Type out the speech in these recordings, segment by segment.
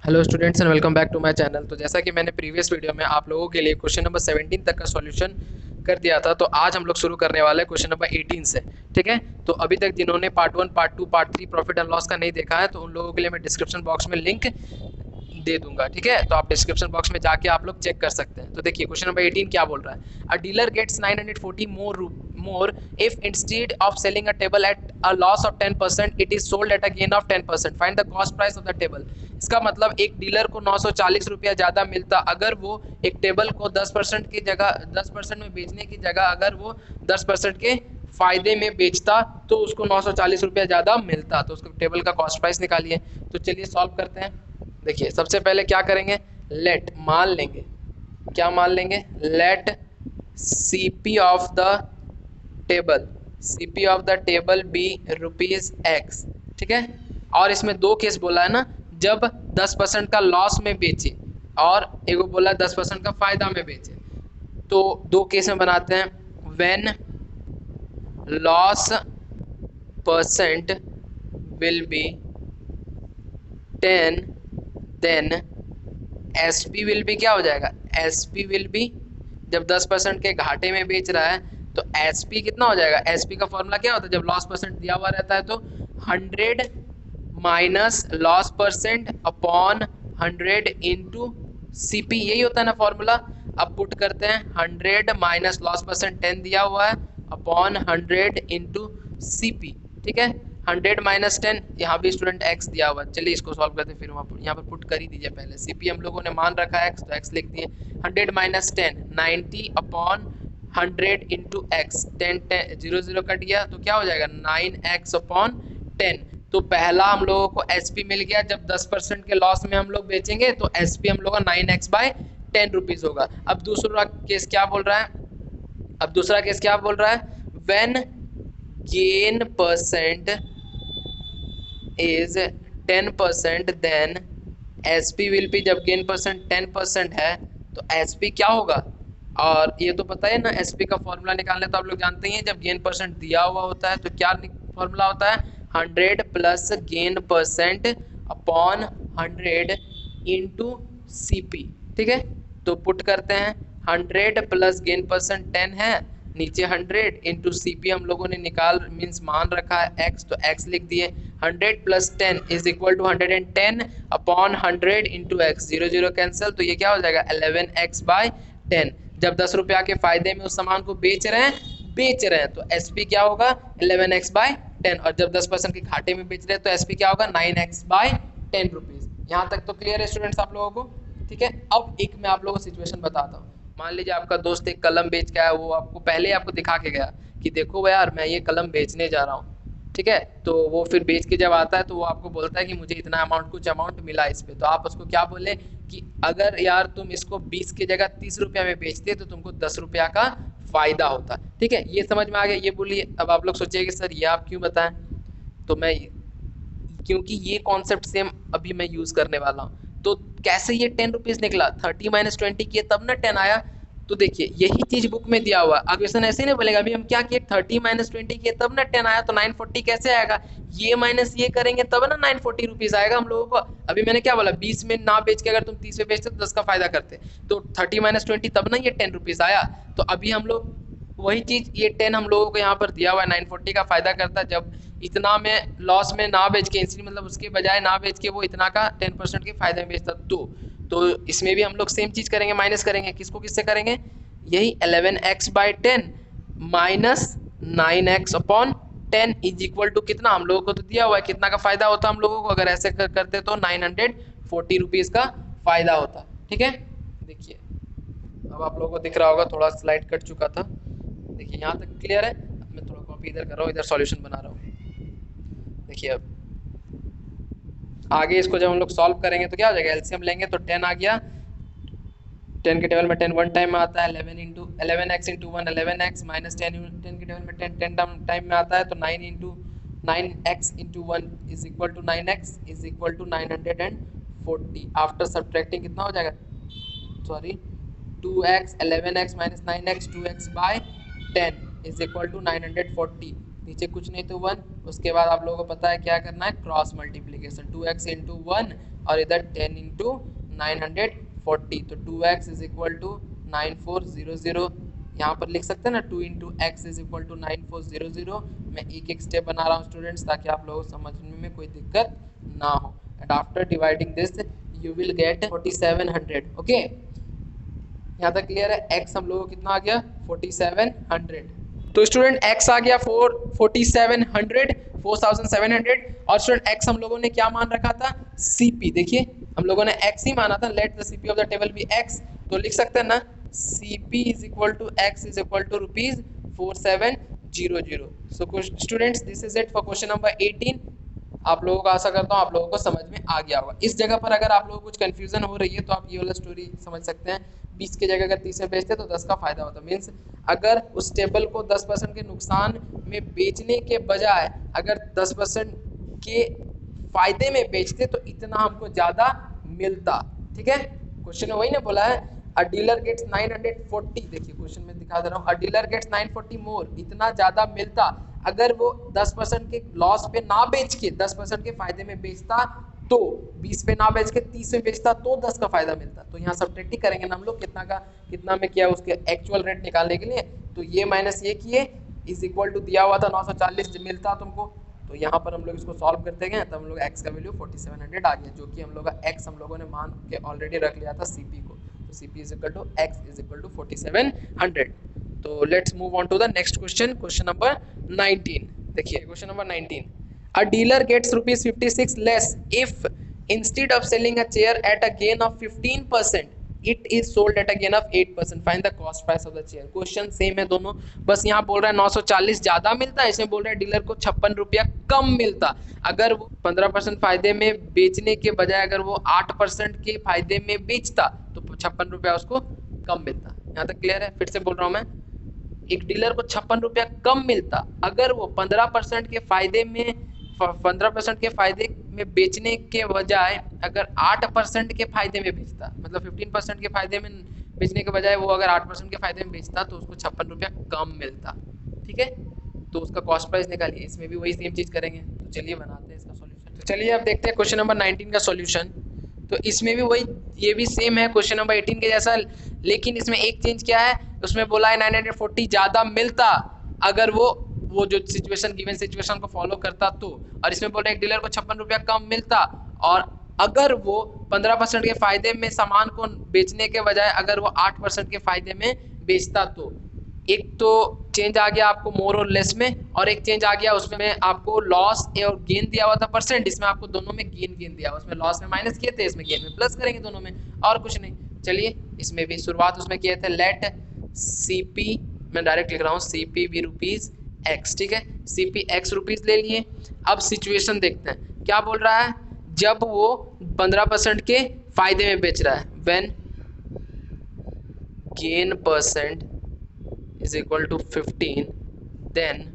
Hello students and welcome back to my channel. तो जैसा कि मैंने प्रीवियस वीडियो में आप लोगों के लिए क्वेश्चन नंबर 17 तक का सॉल्यूशन कर दिया था, तो आज हम लोग शुरू करने वाले हैं क्वेश्चन नंबर 18 से। ठीक है, तो अभी तक जिन्होंने part 1, part 2, part 3 profit and loss का नहीं देखा है, तो उन लोगों के लिए मैं डिस्क्रिप्शन बॉक्स में लिंक दे दूंगा। ठीक है, तो आप डिस्क्रिप्शन बॉक्स में जाके आप लोग चेक कर सकते हैं। तो देखिए क्वेश्चन नंबर 18 क्या बोल रहा है। A dealer gets 940 more if instead of selling a table at a loss of 10% it is sold at a gain of 10%, find the cost price of the table. इसका मतलब एक डीलर को 940 रुपया ज़्यादा मिलता अगर वो एक टेबल को 10% की जगह 10% में बेचने की जगह अगर वो 10% के फायदे में बेचता तो उसको 940 रुपया ज़्यादा मिलता। तो उसको टेबल का कॉस्ट प्राइस निकालिए। तो चलिए सॉल्व करते हैं। देखिए सबसे पहले क्या करेंगे, लेट मान लेंगे। क्या मान लेंगे? Let CP of the table, CP of the table be rupees x. ठीक है, और इसमें दो केस बोला है ना, जब 10% का लॉस में बेचे और एगो बोला 10% का फायदा में बेचे। तो दो केस में बनाते हैं। When loss percent will be 10, then S P will be क्या हो जाएगा? एस पी विल बी, जब 10% के घाटे में बेच रहा है तो एस पी कितना हो जाएगा? एस पी का फॉर्मूला क्या होता है? जब लॉस परसेंट दिया हुआ रहता है तो 100 minus loss percent upon 100 into C P, यही होता है ना फॉर्मूला। अब पुट करते हैं 100 माइनस लॉस परसेंट 10 दिया हुआ है अपॉन 100 इंटू सी पी। ठीक है, 100 माइनस 10, यहाँ भी स्टूडेंट x दिया हुआ। चलिए इसको सॉल्व करते हैं, फिर यहाँ पर पुट कर ही दीजिए। पहले सी पी हम लोगों ने मान रखा है x, तो x लिख दिए। 100 minus 10 90 upon 100 into x. 10 10 0 0 cut गया तो क्या हो जाएगा? 9x upon 10। तो पहला हम लोगों को एस पी मिल गया, जब 10% के लॉस में हम लोग बेचेंगे तो एस पी हम लोग का 9x बाय 10 रुपीज़ होगा। अब दूसरा केस क्या बोल रहा है? अब दूसरा केस क्या बोल रहा है? When gain percent is 10% then S P will be, जब गेन परसेंट 10% है तो एस पी क्या होगा? और ये तो पता है ना, एस पी का फॉर्मूला निकालने तो आप लोग जानते ही हैं। जब गेन परसेंट दिया हुआ होता है तो क्या फॉर्मूला होता है? 100 plus gain percent upon 100 into C P. ठीक है, तो पुट करते हैं 100 प्लस गेन परसेंट 10 है, नीचे 100 इंटू सी पी हम लोगों ने निकाल मीन्स मान रखा है x, तो x लिख दिए। 100 plus 10 is equal to 110 upon 100 into x. 0 0 cancel, तो ये क्या हो जाएगा? 11x by 10। जब 10 रुपया के फायदे में उस सामान को बेच रहे हैं तो एस पी क्या होगा? 11x by 10। और जब 10% के घाटे में बेच रहे हैं तो एस पी क्या होगा? 9x bye 10 rupees. यहाँ तक तो क्लियर है स्टूडेंट्स आप लोगों को? ठीक है, अब एक मैं आप लोगों को सिचुएशन बताता हूँ। मान लीजिए आपका दोस्त एक कलम बेच के आया, वो आपको पहले ही आपको दिखा के गया कि देखो यार मैं ये कलम बेचने जा रहा हूँ। ठीक है, तो वो फिर बेच के जब आता है तो वो आपको बोलता है कि मुझे इतना अमाउंट, कुछ अमाउंट मिला इस पे। तो आप उसको क्या बोले कि अगर यार तुम इसको 20 की जगह 30 रुपया में बेचते तो तुमको 10 रुपया का फायदा होता। ठीक है, ये समझ में आ गया? ये बोलिए। अब आप लोग सोचिए कि सर ये आप क्यों बताएं, तो मैं, क्योंकि ये कॉन्सेप्ट सेम अभी मैं यूज़ करने वाला हूँ। तो कैसे ये 10 रुपीज़ निकला? 30 माइनस 20 किए तब ना 10 आया। तो देखिए यही चीज़ बुक में दिया हुआ। अब क्वेश्चन ऐसे नहीं बोलेगा अभी हम क्या किए, 30 माइनस 20 किए तब ना 10 आया, तो 940 कैसे आएगा? ये माइनस ये करेंगे तब ना 940 रुपीज़ आएगा हम लोगों को। अभी मैंने क्या बोला, 20 में ना बेच के अगर तुम 30 में बेचते तो 10 का फायदा करते, तो 30 माइनस 20 तब ना ये 10 रुपीज़ आया। तो अभी हम लोग वही चीज़, ये 10 हम लोगों को यहाँ पर दिया हुआ है, 940 का फायदा करता जब इतना में लॉस में ना बेच के, इसलिए मतलब उसके बजाय ना बेच के वो इतना का 10% के फायदे में बेचता। तो इसमें भी हम लोग सेम चीज़ करेंगे, माइनस करेंगे। किसको किससे करेंगे? यही 11x by 10 minus 9x upon 10 is equal to कितना? हम लोगों को तो दिया हुआ है कितना का फायदा होता हम लोगों को, अगर ऐसे करते तो 940 रुपीज़ का फायदा होता। ठीक है, देखिए अब आप लोगों को दिख रहा होगा, थोड़ा स्लाइड कट चुका था। देखिए यहाँ तक क्लियर है। अब मैं थोड़ा कॉपी इधर कर रहा हूँ, इधर सॉल्यूशन बना रहा हूँ। देखिए अब आगे इसको जब हम लोग सॉल्व करेंगे तो क्या हो जाएगा? एलसीएम लेंगे तो 10 आ गया। 10 के टेबल में 10 वन टाइम में आता है, 11 into 11x into one 11x minus 10 10 के टेबल में 10 10 टाइम में आता है, तो 9 into 9x into one is equal to 9x is equal to 940। After subtracting कितना हो जाएगा? Sorry, 2x 11x minus 9x 2x by 10 is equal to 940। नीचे कुछ नहीं तो 1। उसके बाद आप लोगों को पता है क्या करना है, cross multiplication. 2x into one और इधर 10 इंटू 940, तो 2x इज इक्वल टू 9400। यहाँ पर लिख सकते हैं ना 2 into x is equal to 9400। मैं एक एक स्टेप बना रहा हूँ स्टूडेंट्स, ताकि आप लोगों को समझने में कोई दिक्कत ना हो। And after dividing this you will gate 4700। Okay, यहाँ तक क्लियर है। x हम लोगों को कितना आ गया 4700। तो स्टूडेंट x आ गया 4700 और स्टूडेंट x हम लोगों ने क्या मान रखा था cp। देखिए हम लोगों ने x ही माना था, let the cp of the table be x, तो लिख सकते हैं ना cp is equal to x is equal to ₹4700। So students this is it for question number 18। आप लोगों को आशा करता हूँ आप लोगों को समझ में आ गया होगा। इस जगह पर अगर आप लोगों को कुछ कंफ्यूजन हो रही है तो आप ये वाला स्टोरी समझ सकते हैं। 20 की जगह अगर 30 में बेचते तो 10 का फायदा होता। मीन्स अगर उस टेबल को 10% के नुकसान में बेचने के बजाय अगर 10% के फायदे में बेचते तो इतना हमको ज़्यादा मिलता। ठीक है, क्वेश्चन में वही ना बोला है अ डीलर गेट्स 940। देखिए क्वेश्चन में दिखा दे रहा हूँ, अ डीलर गेट्स 940 मोर, इतना ज़्यादा मिलता अगर वो 10% के लॉस पे ना बेच के 10% के फायदे में बेचता, तो 20 पे ना बेच के 30 में बेचता तो 10 का फायदा मिलता। तो यहाँ सब्ट्रैक्ट ही करेंगे ना हम लोग, कितना का कितना में किया उसके एक्चुअल रेट निकालने के लिए, तो ये माइनस ये किए इज इक्वल टू दिया हुआ था 940 मिलता तुमको। तो यहाँ पर हम लोग इसको सॉल्व करते गए तब हम लोग x का वैल्यू 4700 आ गया, जो कि हम लोग का x हम लोगों ने मान के ऑलरेडी रख लिया था cp को। तो cp is equal to x is equal to 4700। तो let's move on to the next question, question number 19। देखिए question number 19, a dealer gets ₹56 less if instead of selling a chair at a gain of 15% it is sold at a gain of 8%, find the cost price of the chair. Question same है दोनों, बस यहाँ बोल रहा है 940 ज्यादा मिलता है, इसमें बोल रहा है डीलर को 56 रुपया कम मिलता। अगर वो 15% फायदे में बेचने के बजाय अगर वो 8% के फायदे में बेचता तो 56 रुपया उसको कम मिलता। यहाँ तक क्लियर है? फिर से बोल रहा हूँ मैं, एक डीलर को 56 रुपया कम मिलता अगर वो 15% के फायदे में 15% के फायदे में बेचने के बजाय अगर 8% के फायदे में बेचता, मतलब 15% के फायदे में बेचने के बजाय वो अगर 8% के फायदे में बेचता तो उसको 56 रुपया कम मिलता। ठीक है, तो उसका कॉस्ट प्राइस निकालिए। इसमें भी वही सेम चीज करेंगे, तो चलिए बनाते हैं इसका सॉल्यूशन। तो चलिए अब देखते हैं क्वेश्चन नंबर 19 का सॉल्यूशन। तो इसमें भी वही, ये भी सेम है क्वेश्चन नंबर 18 के जैसा, लेकिन इसमें एक चेंज क्या है, उसमें बोला है 940 ज़्यादा मिलता अगर वो जो सिचुएशन गिवन सिचुएशन को फॉलो करता तो, और इसमें बोल रहे एक डीलर को 56 रुपया कम मिलता और अगर वो 15% के फायदे में सामान को बेचने के बजाय अगर वो 8% के फायदे में बेचता। तो एक तो चेंज आ गया आपको मोर और लेस में, और एक चेंज आ गया उसमें आपको लॉस और गेन दिया हुआ था परसेंट, इसमें आपको दोनों में गेन दिया हुआ, उसमें लॉस में माइनस किए थे, इसमें गेन में प्लस करेंगे दोनों में, और कुछ नहीं। चलिए इसमें भी शुरुआत उसमें किए थे, लेट cp, मैं डायरेक्ट लिख रहा हूँ cp भी रुपीज x। ठीक है, cp x रुपीज ले लिए। अब सिचुएशन देखते हैं क्या बोल रहा है, जब वो 15% के फायदे में बेच रहा है, when gain percent is equal to 15, then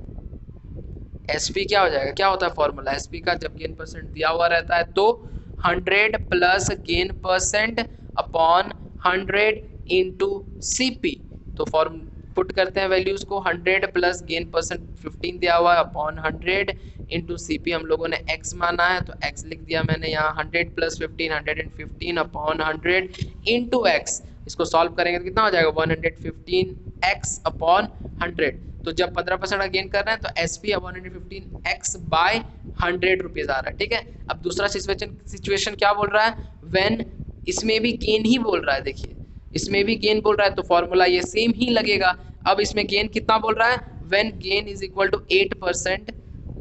SP क्या हो जाएगा, क्या होता है फॉर्मूला SP का, जब गेन परसेंट दिया हुआ रहता है तो 100 plus gain percent upon 100 into CP। तो फॉर्म पुट करते हैं वैल्यूज को, 100 प्लस गेन परसेंट 15 दिया हुआ है अपॉन 100 इंटू CP हम लोगों ने x माना है तो x लिख दिया मैंने यहाँ, 100 प्लस 15 115 अपॉन 100 इंटू x। इसको सॉल्व करेंगे तो कितना हो जाएगा 115x अपॉन 100। तो जब 15% का गेन कर रहे हैं तो SP 115x बाय 100 रुपीज आ रहा है। ठीक है, अब दूसरा सिचुएशन क्या बोल रहा है, व्हेन, इसमें भी गेन ही बोल रहा है। देखिए इसमें भी गेन बोल रहा है तो फॉर्मूला ये सेम ही लगेगा। अब इसमें गेन कितना बोल रहा है, when gain is equal to 8%,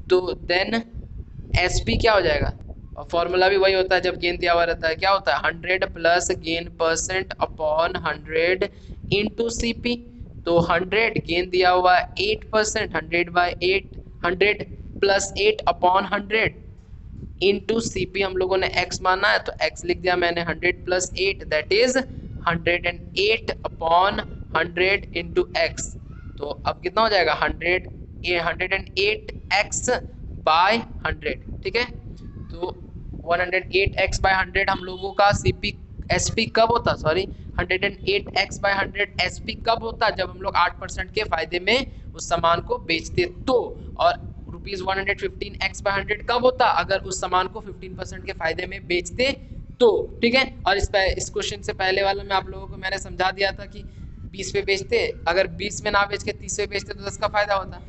तो देन SP क्या हो जाएगा, और फॉर्मूला भी वही होता है जब गेन दिया हुआ रहता है, क्या होता है 100 plus gain percent upon 100 into CP। तो 100 गेन दिया हुआ 8%, 100 by 8, 100 plus 8 upon 100 into CP हम लोगों ने x माना है तो x लिख दिया मैंने, 100 plus 8 that is 108 upon 100 into x। तो अब कितना हो जाएगा 108x बाय 100। ठीक है, तो 108x बाय 100 हम लोगों का SP कब होता, सॉरी 108x बाय 100 SP कब होता, जब हम लोग 8% के फायदे में उस सामान को बेचते तो, और रुपीज 115x बाय 100 कब होता, अगर उस सामान को 15% के फायदे में बेचते तो ठीक है। और इस क्वेश्चन से पहले वाला में आप लोगों को मैंने समझा दिया था कि 20 पे बेचते, अगर 20 में ना बेच के 30 पे बेचते तो 10 का फायदा होता।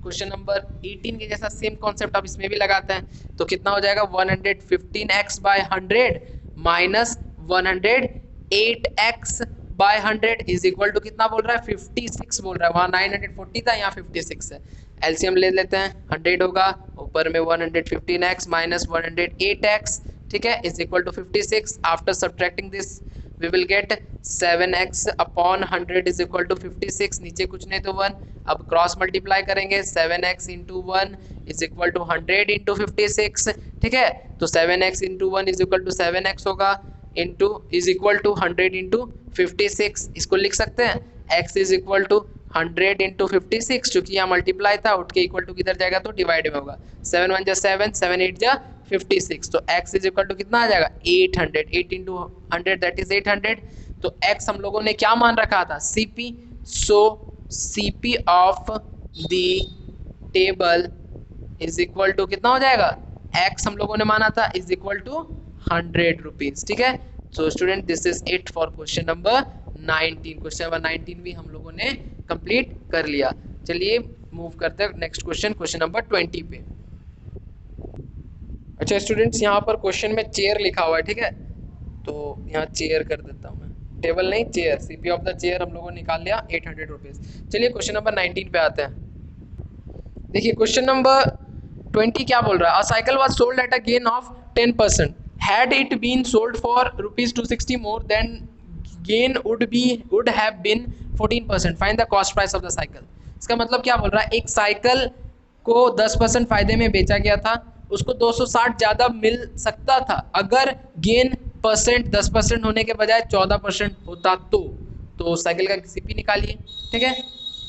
क्वेश्चन नंबर 18 के जैसा सेम कॉन्सेप्ट आप इसमें भी लगाते हैं, तो कितना हो जाएगा 115x by 100 minus 108x by 100 is equal to कितना बोल रहा है 56 बोल रहा है, वहाँ 940 था यहाँ 56 है। एलसीएम ले लेते हैं, 100 होगा ऊपर में 115x माइनस 108x, ठीक है, is equal to 56। After subtracting this we will get 7x upon 100 is equal to 56, नीचे कुछ नहीं तो 1। अब क्रॉस मल्टीप्लाई करेंगे 7x into 1 is equal to 100 into 56, ठीक है। तो 7x into 1 is equal to 7x होगा into is equal to 100 into 56, इसको लिख सकते हैं x is equal to 100 into 56, चूंकि यहाँ मल्टीप्लाई था उठ के इक्वल टू किधर जाएगा तो डिवाइड में होगा, 7 1 जा 7, 7 8 जा 56, तो x इज इक्वल टू कितना आ जाएगा 800, 8 इंटू 100 दैट इज 800। तो x हम लोगों ने क्या मान रखा था CP, so CP of the table is equal to कितना हो जाएगा, x हम लोगों ने माना था इज इक्वल टू 100 रुपीज, ठीक है। So student this is it for question number 19। Question number 19 भी हम लोगों ने कंप्लीट कर लिया। चलिए मूव करते हैं नेक्स्ट क्वेश्चन, क्वेश्चन नंबर 20 पे। अच्छा स्टूडेंट्स, यहाँ पर क्वेश्चन में चेयर लिखा हुआ है, ठीक है, तो यहाँ चेयर कर देता हूँ मैं, टेबल नहीं chair. CP of the chair हम लोगों ने निकाल लिया 800 रुपीज। चलिए क्वेश्चन नंबर 19 पे आते हैं। देखिए क्वेश्चन नंबर 20 क्या बोल रहा है, अ cycle was sold at a gain of 10%, had it been sold for rupees 260 more then gain would have been 14%, find the cost price of the cycle। इसका मतलब क्या बोल रहा है, एक साइकिल को 10% फायदे में बेचा गया था, उसको 260 ज्यादा मिल सकता था अगर गेन परसेंट 10% होने के बजाय 14% होता तो साइकिल का CP निकालिए, ठीक है।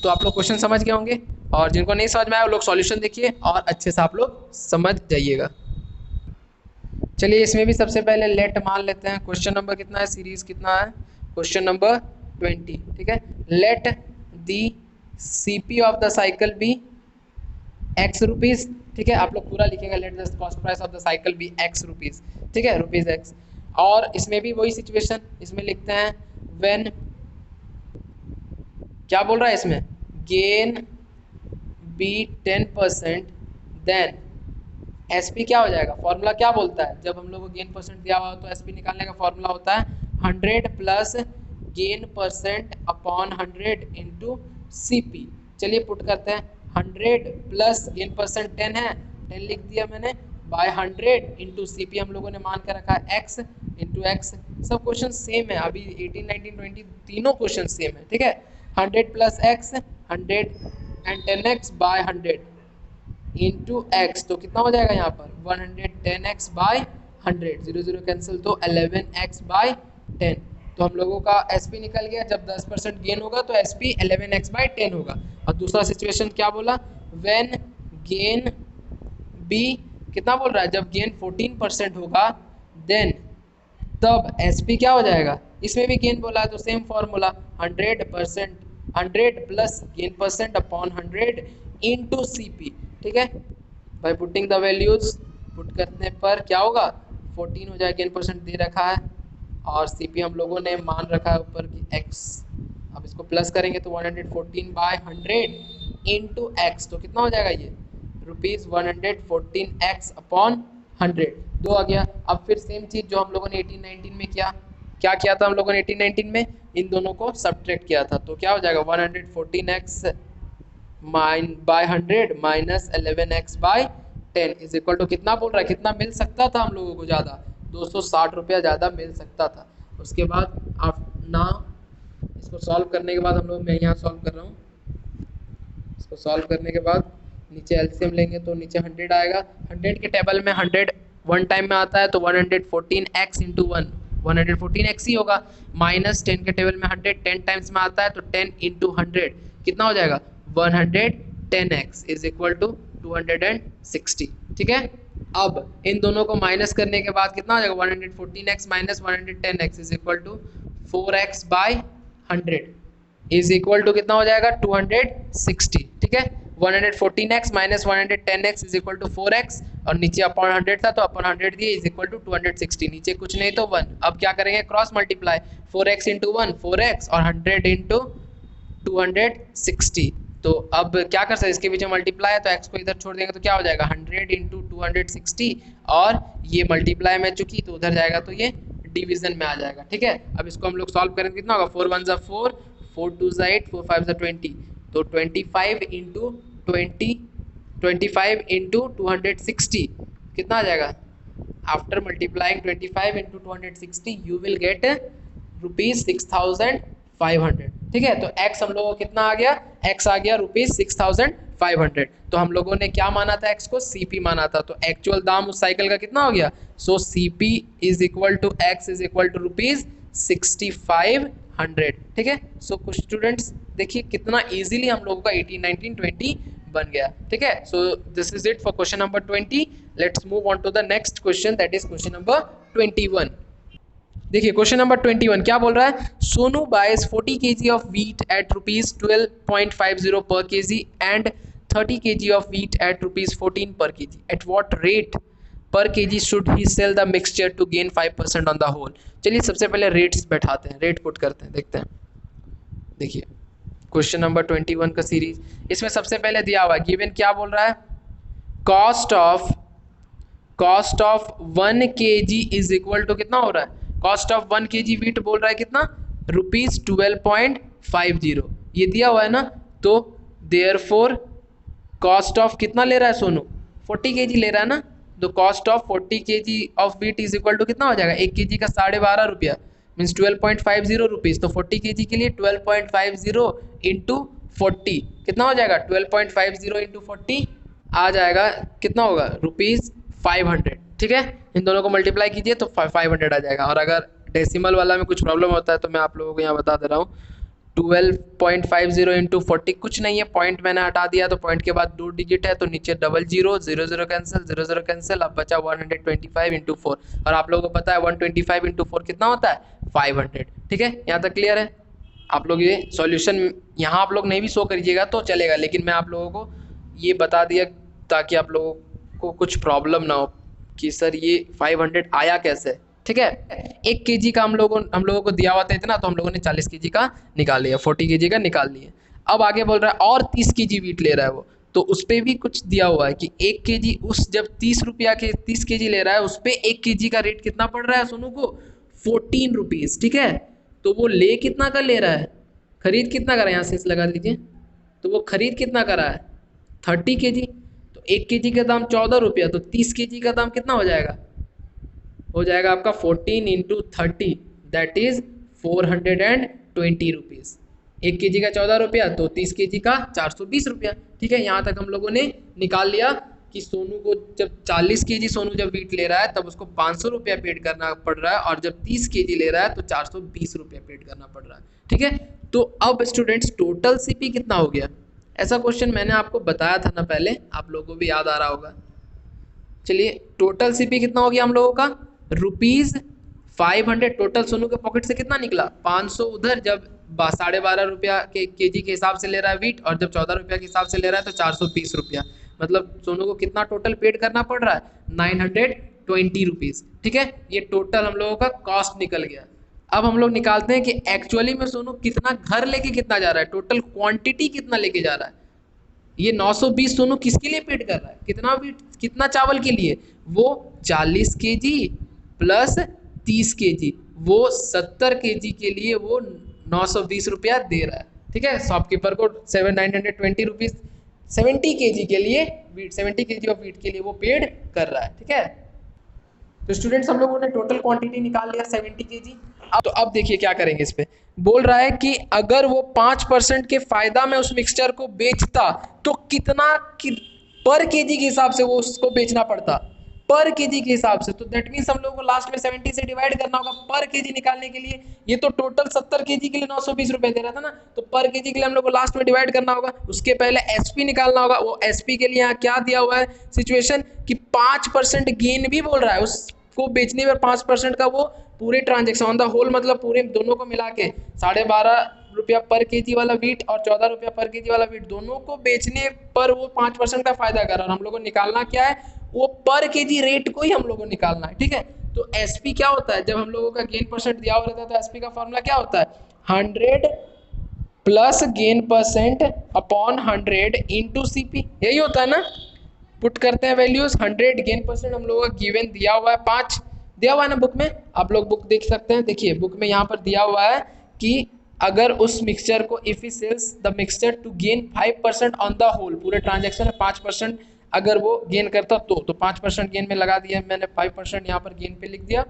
तो आप लोग क्वेश्चन समझ गए होंगे, और जिनको नहीं समझ में आया वो लोग सॉल्यूशन देखिए और अच्छे से आप लोग समझ जाइएगा। चलिए इसमें भी सबसे पहले लेट मान लेते हैं। क्वेश्चन नंबर कितना है, सीरीज कितना है, क्वेश्चन नंबर 20, ठीक है। Let the CP of the cycle be x rupees, ठीक है, आप लोग पूरा लिखेगा, let the cost price of the cycle be x rupees, ठीक है, रुपीज x। और इसमें भी वही सिचुएशन, इसमें लिखते हैं व्हेन, क्या बोल रहा है इसमें, गेन बी 10% देन SP क्या हो जाएगा, फॉर्मूला क्या बोलता है, जब हम लोग को गेन परसेंट दिया हुआ हो तो SP निकालने का फॉर्मूला होता है 100 plus gain percent upon 100 into CP। चलिए पुट करते हैं, 100 प्लस गेन परसेंट 10 है, 10 लिख दिया मैंने, बाय 100 इंटू CP हम लोगों ने मान कर रखा है x इंटू x। सब क्वेश्चन सेम है, अभी 18 19 20 तीनों क्वेश्चन सेम है, ठीक है। 100 प्लस x 100 and 10x by 100 into x, तो कितना हो जाएगा यहाँ पर 110x बाय 100, 0 0 कैंसिल, तो 11x बाय 10। तो हम लोगों का SP निकल गया, जब 10% गेन होगा तो SP 11x बाय 10 होगा। और दूसरा सिचुएशन क्या बोला, व्हेन गेन B कितना बोल रहा है, जब गेन 14% होगा देन तब SP क्या हो जाएगा, इसमें भी गेन बोला है तो same formula 100% 100 plus gain percent upon 100 into CP, ठीक है। By putting the values, put करने पर क्या होगा 14 हो जाएगा, गेन परसेंट दे रखा है, और CP हम लोगों ने मान रखा है ऊपर की x। अब इसको प्लस करेंगे तो 114 बाय 100 इंटू x, तो कितना हो जाएगा ये रुपीज़ 114x अपॉन 100, 2 आ गया। अब फिर सेम चीज़ जो हम लोगों ने 18 19 में क्या किया था, हम लोगों ने 18 19 में इन दोनों को सब्ट्रैक्ट किया था, तो क्या हो जाएगा 114x by 100 minus 11x by 10 is equal to कितना बोल रहा है, कितना मिल सकता था हम लोगों को ज़्यादा, 260 रुपया ज़्यादा मिल सकता था। उसके बाद आप ना इसको सॉल्व करने के बाद हम लोग, मैं यहाँ सॉल्व कर रहा हूँ, इसको सॉल्व करने के बाद नीचे एलसीएम लेंगे तो नीचे 100 आएगा, 100 के टेबल में 100 वन टाइम में आता है तो 114x इंटू 114x ही होगा, माइनस 10 के टेबल में 100 10 टाइम्स में आता है तो 10 इंटू 100 कितना हो जाएगा 110x इज इक्वल टू 260, ठीक है। अब इन दोनों को माइनस करने के बाद कितना हो जाएगा 114x minus 110x is equal to 4x by 100 is equal to कितना हो जाएगा 260, ठीक है। 114x minus 110x is equal to 4x, और नीचे अपॉन 100 था तो अपॉन 100 दिए इज इक्वल टू 260, नीचे कुछ नहीं तो 1। अब क्या करेंगे, cross multiply, 4x into 1 4x और 100 इंटू 260। तो अब क्या कर सकते हैं, इसके बीच में मल्टीप्लाई है तो x को इधर छोड़ देंगे तो क्या हो जाएगा 100 इंटू 260, और ये मल्टीप्लाई में चुकी तो उधर जाएगा तो ये डिवीजन में आ जाएगा। ठीक है, अब इसको हम लोग सॉल्व करेंगे, कितना होगा 4 1 4, 4 2 8, 4 5 20, तो 25 इंटू 20, 25 इंटू 260 कितना आ जाएगा, after multiplying 25 into 260 you will gate ₹6500। ठीक है, तो x हम लोगों को कितना आ गया, x आ गया ₹6500। तो हम लोगों ने क्या माना था, x को CP माना था, तो एक्चुअल दाम उस साइकिल का कितना हो गया, so CP is equal to x is equal to ₹6500। ठीक है, सो कुछ स्टूडेंट्स देखिए कितना इजीली हम लोगों का 18 19 20 बन गया। ठीक है, so this is it for question number 20। Let's move on to the next question, that is question number 21। देखिए क्वेश्चन नंबर 21 क्या बोल रहा है, Sonu buys 40 kg of wheat at ₹12.50 per kg and 30 kg of wheat at ₹14 per kg, at what rate per kg should he sell the mixture to gain 5% on the whole. चलिए सबसे पहले rates बैठाते हैं, rate put करते हैं, देखते हैं। देखिए क्वेश्चन नंबर 21 का सीरीज, इसमें सबसे पहले दिया हुआ है गिवन, क्या बोल रहा है, cost of 1 kg is equal to कितना हो रहा है, कॉस्ट ऑफ 1 kg व्हीट बोल रहा है कितना, ₹12.50, ये दिया हुआ है ना, तो देयरफॉर कॉस्ट ऑफ कितना ले रहा है सोनू, 40 kg ले रहा है ना, तो cost of 40 kg of wheat is equal to कितना हो जाएगा, 1 kg का 12.5 रुपया मीन्स 12.50 रुपीज़, तो 40 kg के लिए 12.50 इंटू 40 कितना हो जाएगा, 12.50 इंटू 40 आ जाएगा कितना होगा, ₹500। ठीक है, इन दोनों को मल्टीप्लाई कीजिए तो 500 आ जाएगा, और अगर डेसिमल वाला में कुछ प्रॉब्लम होता है तो मैं आप लोगों को यहाँ बता दे रहा हूँ, 12.50 इंटू 40 कुछ नहीं है, पॉइंट मैंने हटा दिया तो पॉइंट के बाद 2 डिजिट है तो नीचे डबल जीरो, 0 कैंसिल, 0 कैंसिल, अब बचा 125 इंटू 4, और आप लोगों को पता है 125 इंटू 4 कितना होता है, 500। ठीक है, यहाँ तक क्लियर है, आप लोग ये सॉल्यूशन यहाँ आप लोग नहीं भी शो करिएगा तो चलेगा, लेकिन मैं आप लोगों को ये बता दिया ताकि आप लोगों को कुछ प्रॉब्लम ना हो कि सर ये 500 आया कैसे। ठीक है, 1 kg का हम लोगों को दिया हुआ था इतना, तो हम लोगों ने 40 kg का निकाल लिया, 40 kg का निकाल लिया। अब आगे बोल रहा है और 30 kg वीट ले रहा है वो, तो उस पर भी कुछ दिया हुआ है कि 1 kg उस जब 30 रुपया के 30 kg ले रहा है उस पर 1 kg का रेट कितना पड़ रहा है सोनू को, 14 रुपीज़। ठीक है, तो वो ले कितना का ले रहा है, खरीद कितना का रहा है, यहाँ से लगा दीजिए, तो वो खरीद कितना का रहा है 30 kg, तो 1 kg का दाम 14 रुपया, तो 30 kg का दाम कितना हो जाएगा, हो जाएगा आपका 14 into 30 that is 420 rupees. 1 kg का 14 रुपया तो 30 kg का 420 रुपया। ठीक है, यहाँ तक हम लोगों ने निकाल लिया कि सोनू को जब 40 kg सोनू जब वीट ले रहा है तब उसको 500 रुपया पेड करना पड़ रहा है, और जब 30 kg ले रहा है तो 420 रुपया पेड करना पड़ रहा है। ठीक है, तो अब स्टूडेंट्स टोटल सीपी कितना हो गया, ऐसा क्वेश्चन मैंने आपको बताया था ना पहले, आप लोगों को भी याद आ रहा होगा। चलिए टोटल सीपी कितना हो गया हम लोगों का, ₹500। टोटल सोनू के पॉकेट से कितना निकला, 500 उधर, जब 12.5 रुपया के केजी के हिसाब से ले रहा है वीट, और जब 14 रुपया के हिसाब से ले रहा है तो 420 रुपया, मतलब सोनू को कितना टोटल पेड करना पड़ रहा है, 920 रुपीज़। ठीक है, ये टोटल हम लोगों का कॉस्ट निकल गया। अब हम लोग निकालते हैं कि एक्चुअली में सोनू कितना घर लेके कितना जा रहा है, टोटल क्वांटिटी कितना लेके जा रहा है। ये 920 सोनू किसके लिए पेड कर रहा है, कितना चावल के लिए, वो 40 kg प्लस 30 kg, वो 70 kg के लिए वो 920 रुपया दे रहा है। ठीक है, शॉपकीपर को 920 रुपीज़ 70 kg के लिए, 70 kg ऑफ वीट के लिए वो पेड कर रहा है। ठीक है, तो स्टूडेंट्स हम लोगों ने टोटल क्वांटिटी निकाल लिया 70 kg। अब देखिए क्या करेंगे, इस पे बोल रहा है कि अगर वो 5% के फायदा में उस मिक्सचर को बेचता तो कितना पर केजी के हिसाब से वो उसको बेचना पड़ता, पर केजी के हिसाब से, तो दैट मीन्स हम लोग को लास्ट में 70 से डिवाइड करना होगा पर केजी निकालने के लिए। ये तो टोटल 70 केजी के लिए 920 रुपए दे रहा था ना, तो पर केजी के लिए हम लोग को लास्ट में डिवाइड करना होगा, उसके पहले एसपी निकालना होगा। वो एसपी के लिए यहाँ क्या दिया हुआ है सिचुएशन कि 5% गेन भी बोल रहा है, उसको बेचने पर 5% का वो पूरे ट्रांजेक्शन ऑन द होल, मतलब पूरे दोनों को मिला के 12.5 रुपया पर केजी वाला वीट और 14 रुपया पर केजी वाला वीट, दोनों को बेचने पर वो 5% का फायदा कर रहा है। और हम लोगों को निकालना क्या है, वो पर केजी रेट को ही हम लोगों को निकालना है, ठीक है। तो एसपी क्या होता है, जब हम लोगों का गेन परसेंट दिया हुआ रहता है तो एसपी का फॉर्मूला क्या होता है, 100 plus gain percent upon 100 into CP, यही होता है ना। पुट करते हैं वैल्यूज, 100 गेन परसेंट हम लोगों का गिवन दिया हुआ है 5, दिया हुआ है ना बुक में, आप लोग बुक देख सकते हैं। देखिए बुक में यहाँ पर दिया हुआ है कि अगर उस मिक्सचर को, if he sells the mixture to gain 5% on the whole, पूरे ट्रांजेक्शन में 5% अगर वो गेन करता तो 5% गेन में लगा दिया मैंने, 5% यहाँ पर गेन पे लिख दिया।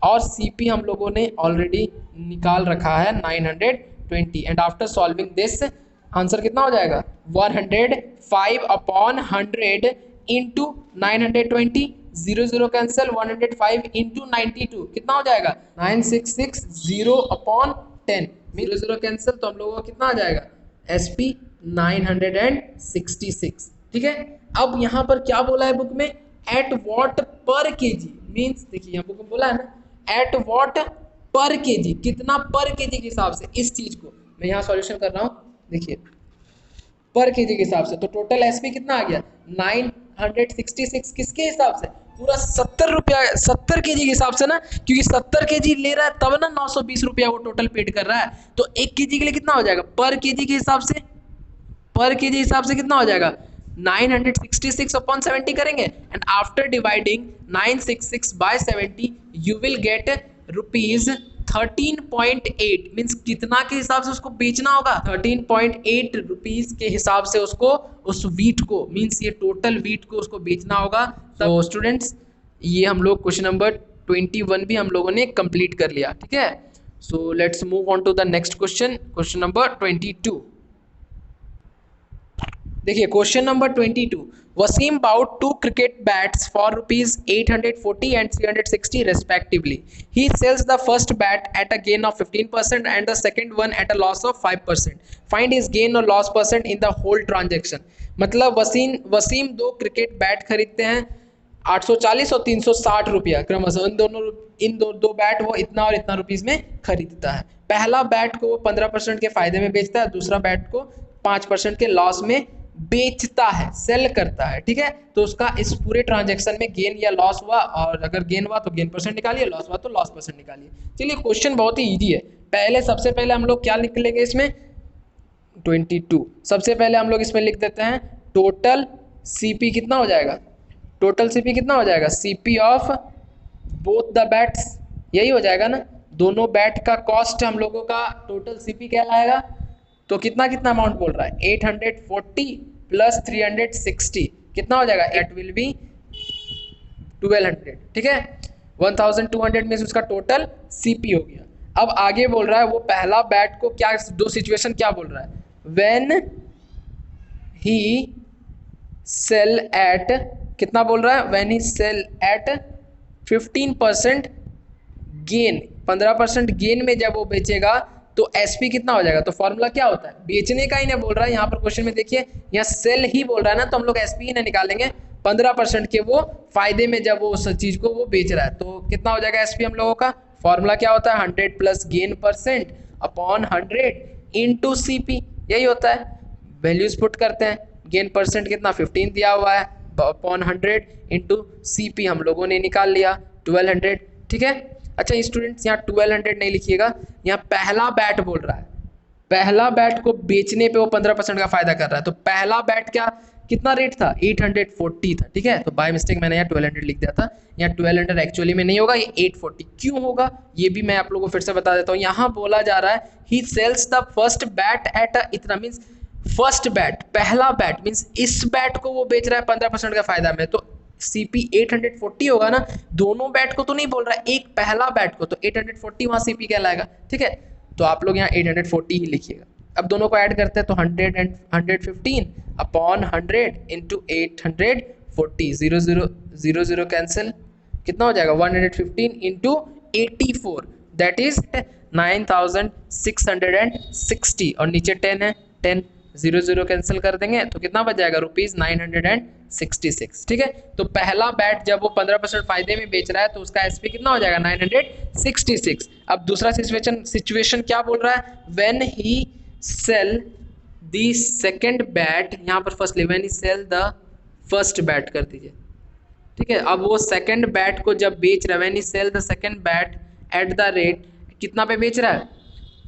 और सीपी हम लोगों ने ऑलरेडी निकाल रखा है 920, and after solving this answer कितना हो जाएगा, 105 अपॉन 100 इंटू 920, 0 कैंसिल, 105 इंटू 92 कितना हो जाएगा, 9660 अपॉन 10, 0 कैंसिल, तो हम लोगों को कितना आ जाएगा, एसपी 966, ठीक है। अब यहाँ पर क्या बोला है बुक में, एट वॉट पर केजी, मीन्स देखिए यहाँ बुक में बोला है ना, एट वॉट पर केजी, कितना पर केजी के हिसाब से, इस चीज को मैं यहाँ सॉल्यूशन कर रहा हूँ, देखिए पर केजी के हिसाब से, तो टोटल एसपी कितना आ गया 966, किसके हिसाब से, पूरा 70 रुपया, 70 केजी के हिसाब से ना, क्योंकि 70 केजी ले रहा है तब ना 920 रुपया वो टोटल पेड कर रहा है। तो 1 केजी के लिए कितना हो जाएगा, पर केजी के हिसाब से, पर केजी हिसाब से कितना हो जाएगा, 966 अपॉन 70 करेंगे, and after dividing 966 by 70 you will get rupees 13.8, means कितना के हिसाब से उसको बेचना होगा, 13.8 रुपीज के हिसाब से उसको, उस वीट को, मीन्स ये टोटल वीट को उसको बेचना होगा। तो स्टूडेंट्स ये हम लोग क्वेश्चन नंबर 21 भी हम लोगों ने कंप्लीट कर लिया, ठीक है। So let's move on to the next question, question number 22। देखिए question number 22, Wasim bought 2 cricket bats for rupees 840 and 360 respectively. He sells the first bat at a gain of 15% and the second one at a loss of 5%. Find his gain or loss percent in the whole transaction. मतलब Wasim 2 cricket bat खरीदते हैं 840 और 360 रुपया क्रमशः, इन दो bat वो इतना और इतना रुपीस में खरीदता है। पहला बैट को वो 15% के फायदे में बेचता है, दूसरा बैट को 5% के लॉस में बेचता है, सेल करता है, ठीक है। तो उसका इस पूरे ट्रांजैक्शन में गेन या लॉस हुआ, और अगर गेन हुआ तो गेन परसेंट निकालिए, लॉस हुआ तो लॉस परसेंट निकालिए। चलिए क्वेश्चन बहुत ही इजी है। पहले सबसे पहले हम लोग क्या निकलेंगे इसमें, 22 सबसे पहले हम लोग इसमें लिख देते हैं टोटल सीपी कितना हो जाएगा, टोटल सीपी कितना हो जाएगा, CP of both the bats, यही हो जाएगा ना, दोनों बैट का कॉस्ट हम लोगों का टोटल सीपी कहलाएगा। तो कितना कितना अमाउंट बोल रहा है, 840 प्लस 360 कितना हो जाएगा, इट विल बी 1200, ठीक है। 1200 में उसका टोटल सीपी हो गया। अब आगे बोल रहा है वो पहला बैट को क्या, दो सिचुएशन क्या बोल रहा है, व्हेन ही सेल एट, कितना बोल रहा है, व्हेन ही सेल एट 15% गेन, 15% गेन में जब वो बेचेगा तो एसपी कितना हो जाएगा। तो फॉर्मूला क्या होता है, बेचने का ही नहीं बोल रहा है यहाँ पर क्वेश्चन में, देखिए यहाँ सेल ही बोल रहा है ना, तो हम लोग एसपी ही ना निकालेंगे, 15% के वो फायदे में जब वो उस चीज को वो बेच रहा है, तो कितना हो जाएगा एसपी हम लोगों का। फॉर्मूला क्या होता है, 100 plus gain percent upon 100 into CP, यही होता है। वैल्यूज पुट करते हैं, गेन परसेंट कितना 15 दिया हुआ है, अपॉन 100 इंटू सीपी हम लोगों ने निकाल लिया 1200, ठीक है। अच्छा स्टूडेंट्स यहाँ 1200 नहीं लिखिएगा, यहाँ पहला बैट बोल रहा है, पहला बैट को बेचने पे वो 15% का फायदा कर रहा है। तो पहला बैट क्या कितना रेट था, 840 था, ठीक है। तो बाय मिस्टेक मैंने यहाँ 1200 लिख दिया था, यहाँ 1200 एक्चुअली में नहीं होगा, ये 840 क्यों होगा ये भी मैं आप लोगों को फिर से बता देता हूँ। यहाँ बोला जा रहा है ही sells the first bat at इतना, मीन्स फर्स्ट बैट, पहला बैट मीन्स इस बैट को वो बेच रहा है 15% का फायदा में, तो सीपी 840 होगा ना, दोनों बैट को तो नहीं बोल रहा है, एक पहला बैट को, तो 840 वहाँ सीपी कहलाएगा, ठीक है। तो आप लोग यहाँ 840 ही लिखिएगा। अब दोनों को ऐड करते हैं तो 100 एंड 115 अपॉन 100 इंटू 840, 0 कैंसिल, कितना हो जाएगा 115 इंटू 84 दैट इज 9660, और नीचे 10 है, 10 जीरो जीरो कैंसिल कर देंगे तो कितना बच जाएगा ₹966। ठीक है, तो पहला बैट जब वो 15% फायदे में बेच रहा है तो उसका एसपी कितना हो जाएगा 966। अब दूसरा सिचुएशन क्या बोल रहा है, when he sell the second bat, यहाँ पर first when he sell the first bat कर दीजिए। ठीक है, अब वो सेकंड बैट को जब बेच रहा है, when he sell the second bat at the rate, कितना पे बेच रहा है,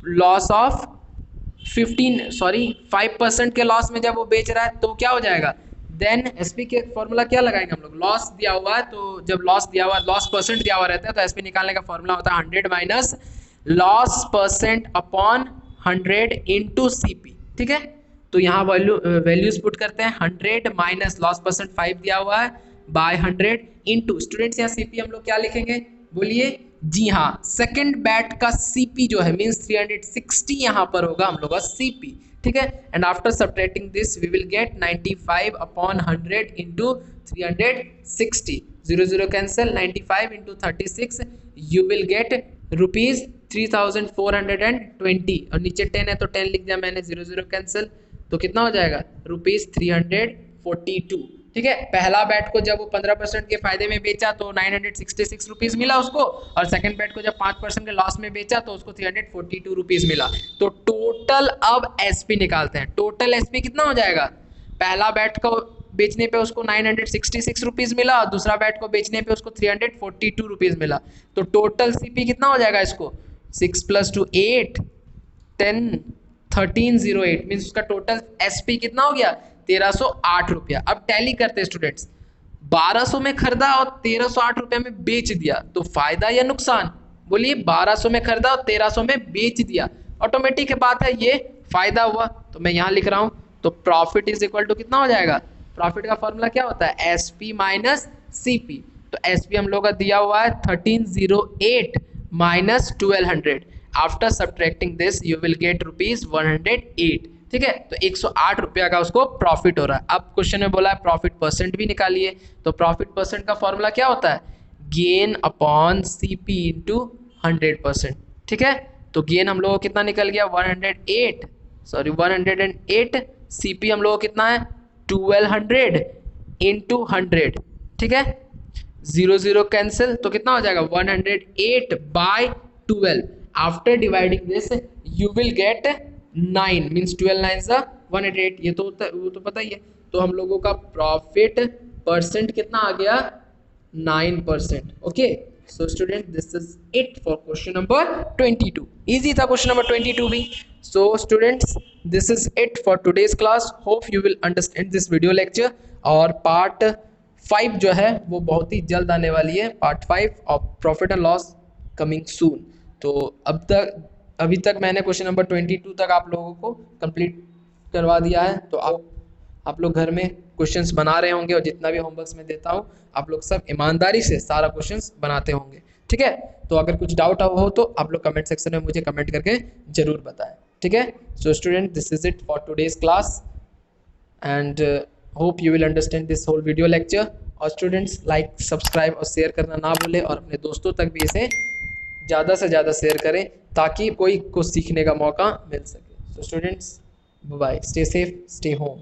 लॉस ऑफ 5% के लॉस में जब वो बेच रहा है तो क्या हो जाएगा, देन एसपी के फॉर्मूला क्या लगाएंगे हम लोग, लॉस दिया हुआ है तो जब लॉस दिया हुआ, लॉस परसेंट दिया हुआ रहता है तो एसपी निकालने का फॉर्मूला होता है 100 minus loss percent upon 100 into CP. ठीक है, तो यहाँ वैल्यूज पुट करते हैं, 100 माइनस लॉस परसेंट 5 दिया हुआ है बाय 100 इंटू, स्टूडेंट्स यहाँ सीपी हम लोग क्या लिखेंगे, बोलिए, जी हाँ, सेकंड बैट का सीपी जो है मींस 360 यहाँ पर होगा हम लोग का सीपी। ठीक है, and after subtracting this we will get 95 upon 100 into 360, 0 cancel, 95 into 36 you will get ₹3420, और नीचे 10 है तो 10 लिख दिया मैंने, 0 कैंसिल, तो कितना हो जाएगा ₹342। ठीक है, पहला बैट को जब वो 15% के फायदे में बेचा तो 966 रुपीज मिला उसको, और सेकंड बैट को जब 5% के लॉस में बेचा तो उसको 342 रुपीज मिला। तो टोटल अब एसपी निकालते हैं, टोटल एसपी कितना हो जाएगा, पहला बैट को बेचने पे उसको 966 रुपीज मिला और दूसरा बैट को बेचने पे उसको 342 रुपीज मिला, तो टोटल सीपी कितना हो जाएगा इसको, 6 + 2 8 10 1308 मीन्स उसका टोटल एसपी कितना हो गया 1308 रुपया। अब टैली करते हैं स्टूडेंट्स, 1200 में खरीदा और 1308 रुपया में बेच दिया तो फायदा या नुकसान, बोलिए, 1200 में खरीदा और 1300 में बेच दिया, ऑटोमेटिक बात है ये फायदा हुआ, तो मैं यहाँ लिख रहा हूँ, तो प्रॉफिट इज इक्वल टू कितना हो जाएगा, प्रॉफिट का फॉर्मूला क्या होता है, एसपी माइनस सीपी, तो एसपी हम लोग का दिया हुआ है 1308 minus 1200, after subtracting this you will gate ₹108। ठीक है, तो 108 रुपया का उसको प्रॉफिट हो रहा है। अब क्वेश्चन में बोला है प्रॉफिट परसेंट भी निकालिए, तो प्रॉफिट परसेंट का फॉर्मूला क्या होता है, गेन अपॉन सीपी इंटू 100%। ठीक है, तो गेन हम लोगों को कितना निकल गया 108, सीपी हम लोगों को कितना है 1200 इंटू 100। ठीक है, 0 कैंसिल, तो कितना हो जाएगा 108 by 12, after dividing this you will get 9 means 12 9 188, ये तो वो तो पता ही है, तो हम लोगों का प्रॉफिट परसेंट कितना आ गया 9%। Okay, so student this is it for question number 22, easy था क्वेश्चन नंबर 22 भी। सो students this is it for today's class, hope you will understand this video lecture, और पार्ट 5 जो है वो बहुत ही जल्द आने वाली है, part 5 of profit and loss coming soon. तो अभी तक मैंने क्वेश्चन नंबर 22 तक आप लोगों को कंप्लीट करवा दिया है, तो आप लोग घर में क्वेश्चंस बना रहे होंगे, और जितना भी होमवर्क्स में देता हूँ आप लोग सब ईमानदारी से सारा क्वेश्चंस बनाते होंगे। ठीक है, तो अगर कुछ डाउट हो तो आप लोग कमेंट सेक्शन में मुझे कमेंट करके जरूर बताएं। ठीक है, so student this is it for today's class and hope you will understand this whole video lecture. और स्टूडेंट्स लाइक सब्सक्राइब और शेयर करना ना भूलें, और अपने दोस्तों तक भी इसे ज़्यादा से ज़्यादा शेयर करें ताकि कोई को सीखने का मौका मिल सके। So students bye, stay safe, stay home.